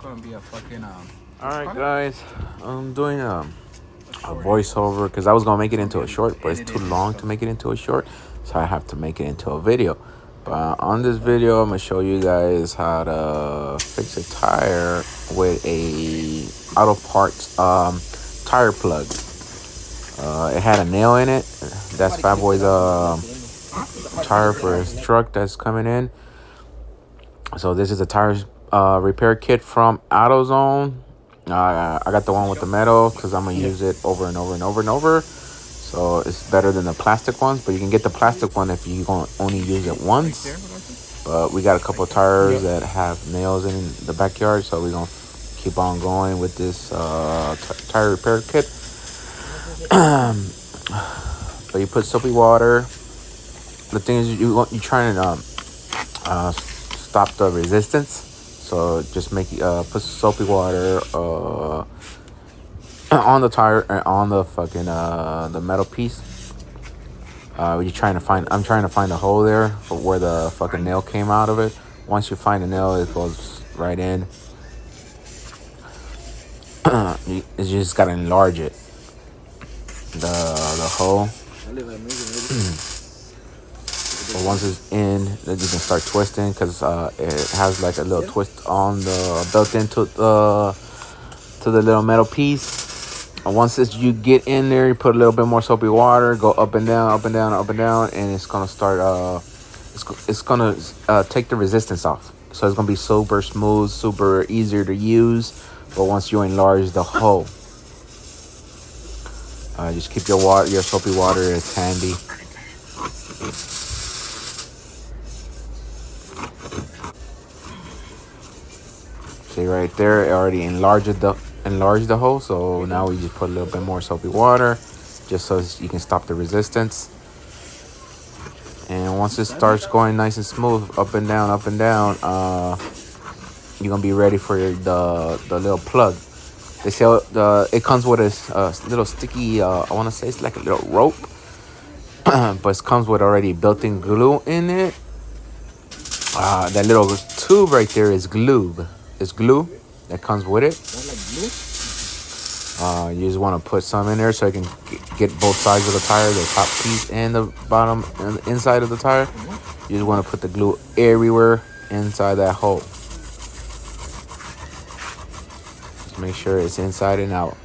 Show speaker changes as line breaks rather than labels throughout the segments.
gonna be a fucking
Alright guys, I'm doing a voiceover because I was gonna make it into a short, but it's too long to make it into a short, so I have to make it into a video. But on this video, I'm gonna show you guys how to fix a tire with a auto parts tire plug. It had a nail in it. That's Fat Boy's tire for his truck that's coming in. So this is a tire repair kit from AutoZone. I got the one with the metal because I'm gonna use it over and over and over and over. So it's better than the plastic ones, but you can get the plastic one if you gonna only use it once. But we got a couple of tires that have nails in the backyard, so we're gonna keep on going with this tire repair kit. But you put soapy water. The thing is, you're trying to stop the resistance. So just put soapy water on the tire and on the fucking the metal piece. I'm trying to find a hole there for where the fucking nail came out of it. Once you find the nail, it goes right in. You just gotta enlarge it. The hole. But once it's in, then you can start twisting because it has like a little twist on the built into to the little metal piece. And once you get in there, you put a little bit more soapy water, go up and down, up and down, up and down, and it's gonna start. It's gonna take the resistance off. So it's gonna be super smooth, super easier to use. But once you enlarge the hole, just keep your soapy water as handy. See right there, it already enlarged the hole. So now we just put a little bit more soapy water, just so you can stop the resistance. And once it starts going nice and smooth, up and down, you're gonna be ready for the little plug. They sell it comes with a little sticky. I want to say it's like a little rope, but it comes with already built-in glue in it. That little tube right there is glue. It's glue that comes with it. You just want to put some in there so you can get both sides of the tire, the top piece and the bottom and the inside of the tire. You just want to put the glue everywhere inside that hole. Just make sure it's inside and out.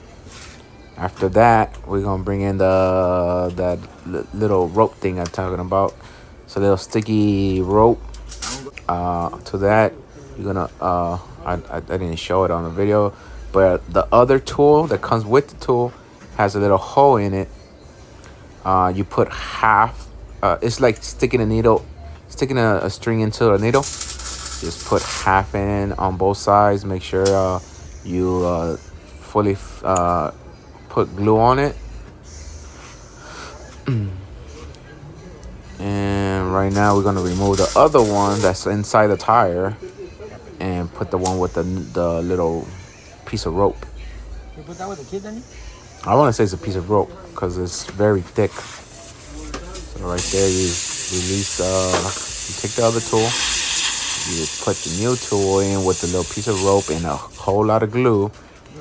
After that, we're gonna bring in that little rope thing I'm talking about. It's a little sticky rope. To that, you're gonna I didn't show it on the video, but the other tool that comes with the tool has a little hole in it. You put half. It's like sticking a string into a needle. Just put half in on both sides. Make sure you fully put glue on it. And right now we're gonna remove the other one that's inside the tire and put the one with the little piece of rope.
You put that with the kid, Danny?
I want to say it's a piece of rope because it's very thick. So right there, you release. You take the other tool. You put the new tool in with the little piece of rope and a whole lot of glue.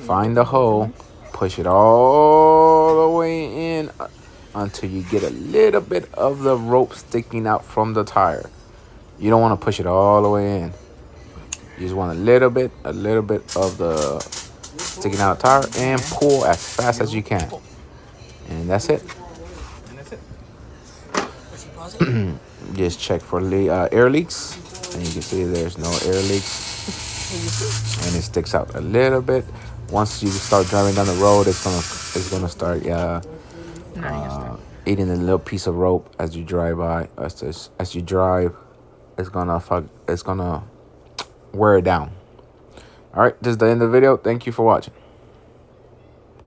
Find the hole, push it all the way in until you get a little bit of the rope sticking out from the tire. You don't want to push it all the way in. You just want a little bit of the sticking out tire and pull as fast as you can. And that's it. Just check for air leaks. And you can see there's no air leaks. And it sticks out a little bit. Once you start driving down the road, it's gonna start eating a little piece of rope as you drive by. As you drive, it's gonna wear it down. All right, this is the end of the video. Thank you for watching.